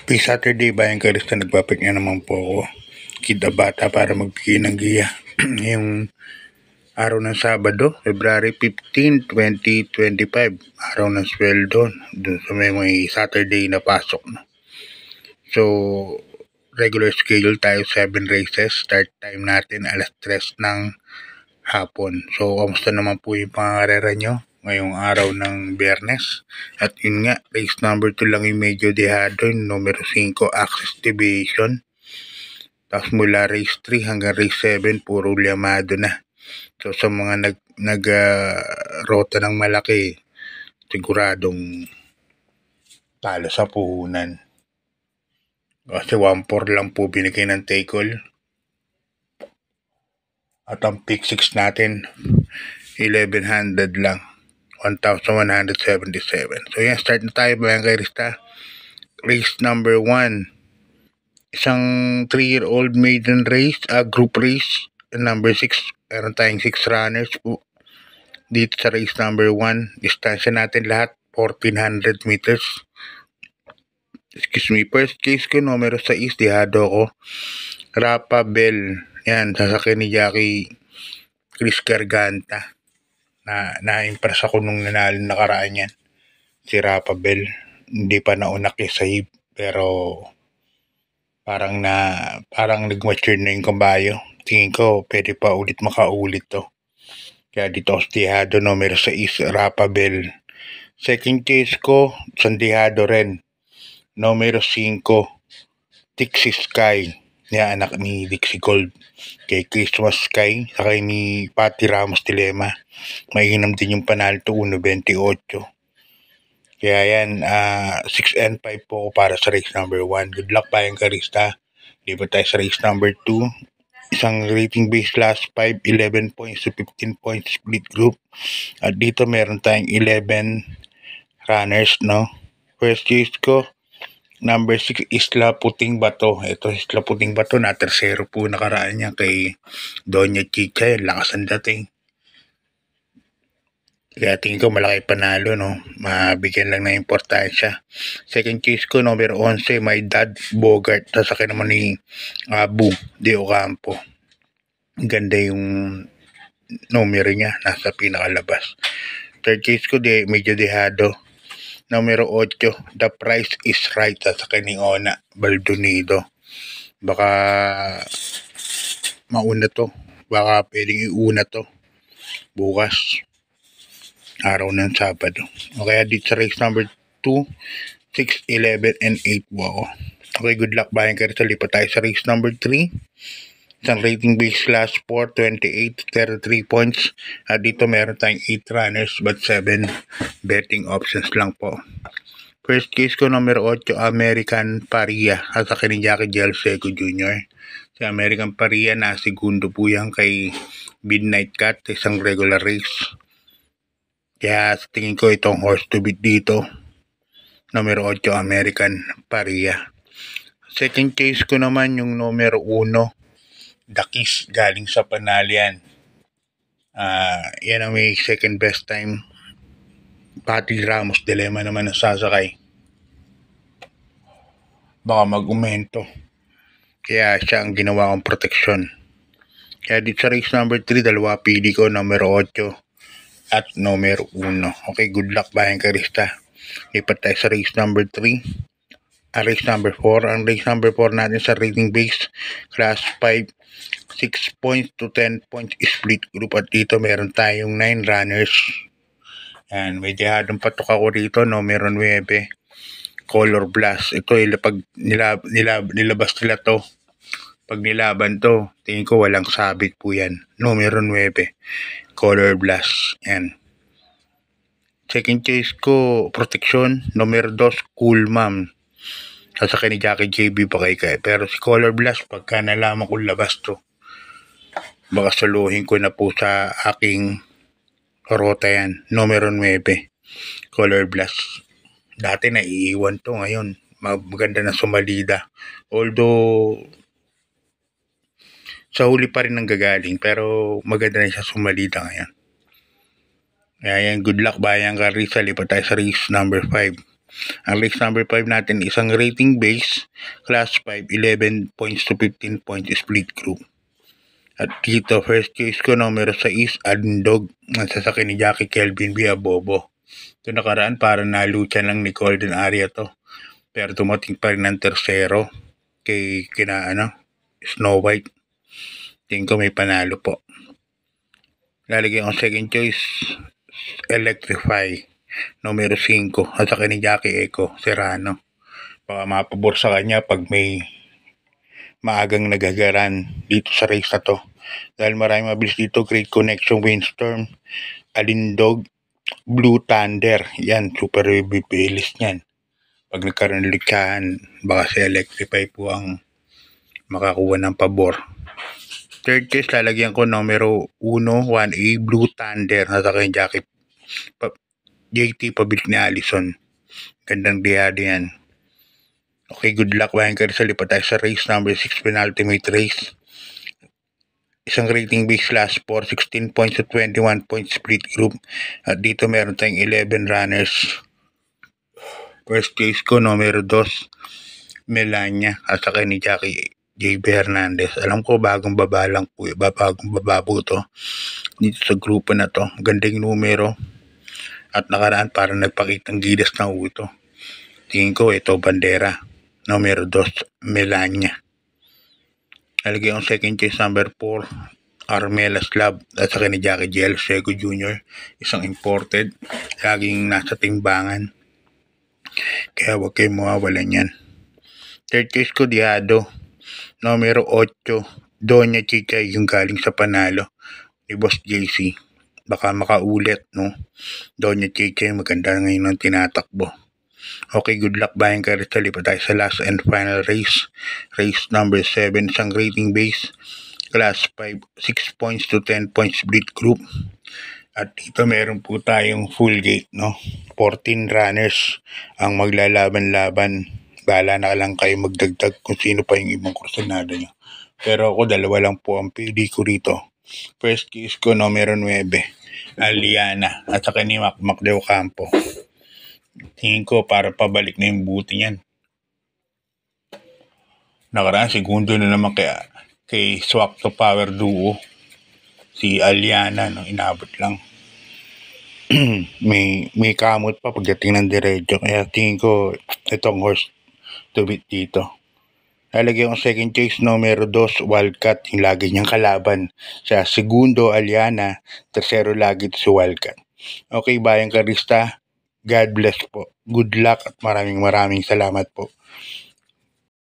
Happy Saturday, Bayan Karista. Nagpapahinga naman po ako. Kita bata para magbigay ng giya. Yung araw ng Sabado, February 15, 2025. Araw ng sweldo. Dun sa may Saturday na pasok. No? So, regular schedule tayo, 7 races. Start time natin alas 3 ng hapon. So, kamusta naman po yung pangarera nyo ngayong araw ng Biyernes? At yun nga, race number 2 lang yung medyo dehado, yung numero 5, Access Deviation. Tapos mula race 3 hanggang race 7, puro liamado na. So, sa mga rota ng malaki, siguradong talo sa puhunan. Kasi 1-4 lang po binigay ng take-all. At ang pick 6 natin, 1100 lang. 1,177. So yan, start na tayo, Bayan Karista. Race number 1. Isang 3-year-old maiden race, group race. Number 6, meron tayong 6 runners po. Dito sa race number 1, distansya natin lahat, 1,400 meters. Excuse me, first case ko, numero 6, dihado ko. Rapa Bell. Yan, sasakyan ni Jackie Chris Garganta. Na-impress ako nung nanalo nakaraan yan. Si Rapa Bell. Hindi pa naunak yung sahib. Pero parang nag-mature na yung kabayo. Tingin ko, pwede pa ulit makaulit to. Kaya dito ako dihado, numero 6, Rapa Bell. Second case ko, sandihado rin. Numero 5, Dixie Sky. Niya anak ni Dixie Gold. Kay Christmas Sky. Saka ni Patty Ramos Dilema. Mainam din yung panalto, 1.28. Kaya yan, 6 and 5 po para sa race number 1. Good luck, Bayan Karista. Lipat tayo sa race number 2. Isang rating base last 5, 11 points to 15 points split group. At dito meron tayong 11 runners, no? First case ko, number 6, Isla Puting Bato. Ito, Isla Puting Bato, na tersero po nakaraan niya kay Doña Chicha. Lakas ang dating. Kaya tingin ko malaki panalo, no? Mabigyan lang ng importansya. Second case ko, number 11, My Dad Bogart. Sasakyan naman ni Abu de Ocampo. Ganda yung numero niya. Nasa pinakalabas. Third case ko, medyo dehado. Numero 8, The Price is Right. Sasakyan ni Ona Baldonido. Baka mauna to. Baka pwedeng iuna to bukas. Araw ng Sabado. O kaya dito sa race number 2, 6, 11, and 8 po ako. Okay, good luck, Bayan Karista. Lipat tayo sa race number 3. Isang rating base class 4, 28, 33 points. At dito meron tayong 8 runners but 7 betting options lang po. First case ko, numero 8, American Paria. Sasakyan ni Jackie Gel Seco Jr. Si American Paria, segundo po yan kay Midnight Cat, isang regular race. Kaya sa tingin ko itong horse to beat dito. Numero 8, American Paria. Second case ko naman yung numero 1, The Kiss, galing sa Panalian. Yan ang may second best time. Patty Ramos Dilema naman ang sasakay. Baka mag-umento. Kaya siya ang ginawa kong proteksyon. Kaya dito sa race number 3, dalawa pili ko, numero 8 at numero 1. Okay, good luck, Bayan Karista. Lipat tayo sa race number 3. Race number 4. Ang race number 4 natin sa rating base, class 5, 6 points to 10 points split group. At dito meron tayong 9 runners. Yan, may dihadong patok ako rito, numero 9, Color Blast. Ito, pag nilabas nila to, pag nilaban to, tingin ko walang sabit po yan. Numero 9, Color Blast. Yan. Second case ko, protection, numero 2, Cool Mom. Sasakyan ni Jackie JB Pakay. Pero si Color Blast, pagka nalaman kong labas to, baka suluhin ko na po sa aking rota yan. Numero 9, Color Blast. Dati naiiwan to, ngayon maganda na sumalida. Although sa huli pa rin ang gagaling, pero maganda na siya sumalida ngayon. Kaya yan, good luck, Bayan Karista. Lipat tayo sa race number 5. Ang race number 5 natin, isang rating base, class 5, 11 points to 15 points split group. At dito, first choice ko, numero 6, Alindog, ang sasakyan ni Jackie Kelvin Villabobo. Ito nakaraan, para nalucha lang ni Golden Area to. Pero tumating pa rin ng tercero kay Snow White. Tingin ko may panalo po. Lalagyan ko second choice, Electrify, numero 5, at saka ni Jackie Eco Serrano. Baka mapabor sa kanya pag may maagang nagagaran dito sa race na to. Dahil marami mabilis dito, Great Connection, Windstorm, Alindog, Blue Thunder. Yan, super bibilis niyan. Pag nagkaroon ng likhahan, baka si Electrify po ang makakuha ng pabor. Third choice, lalagyan ko numero 1, 1A, Blue Thunder, at saka yung JT pabilis ni Allison. Gandang diyado yan. Okay, good luck. Bayan ka rin sa lipat tayo sa race number 6, penultimate race. Isang rating base class 4, 16 points to 21 points split group. At dito meron tayong 11 runners. First case ko, numero 2, Melania, at saka ni Jackie JB Hernandez. Alam ko bagong baba lang po, bagong baba po to dito sa grupo na to. Gandang numero at nakaraan parang nagpakitang gilas na ito. Tingin ko ito bandera, numero 2, Melania. Alagay ang second choice, number 4, Armelas Lab, at saka ni Jackie Gel Sego Jr., isang imported, laging nasa timbangan, kaya huwag kayo mawawalan yan. Third choice ko, Diado, numero 8, Doña Chicha, yung galing sa panalo ni Boss JC. Baka makaulit, no? Doña Chicha, maganda ngayon ang tinatakbo. Okay, good luck. Bayan ka rin sa lipat tayo sa last and final race. Race number 7, isang rating base, class 5, 6 points to 10 points split group. At dito meron po tayong full gate, no? 14 runners ang maglalaban-laban. Bahala na lang kayo magdagdag kung sino pa yung ibang kursunada nyo. Pero ako, 2 lang po ang pili ko rito. First case ko, numero 9, Aliana, at saka ni Mac de Ocampo. Tingin ko para pabalik na yung buti niyan. Nakaraan, segundo na naman kay Swak to Power Duo. Si Aliana, no, inabot lang. may kamot pa pagdating ng diretso. Kaya tingin ko itong horse to beat dito. Lalagyan ko second choice, numero 2, Wildcat, yung lagi niyang kalaban. Sa segundo, Aliana, tercero lagi si Wildcat. Okay, Bayang Karista, God bless po. Good luck at maraming salamat po.